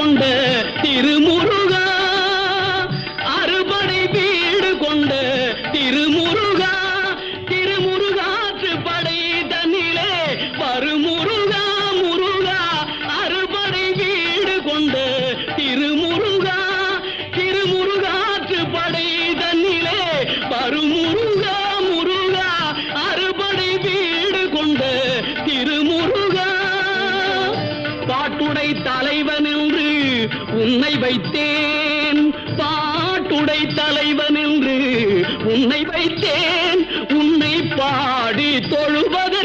கொண்ட திருமுருகா, அறுபடை வீடு கொண்ட திருமுருகா, திருமுருகாற்று படை தன்னிலே வருமுருகா முருகா, அறுபடை வீடு கொண்ட திருமுருகா, திருமுருகாற்று படை தன்னிலே வருமுருகா முருகா, அறுபடை வீடு கொண்ட திருமுருகா. பாட்டுடை தலைவன் என்று உன்னை வைத்தேன், பாட்டுடை தலைவன் என்று உன்னை வைத்தேன், உன்னை பாடி தொழுவது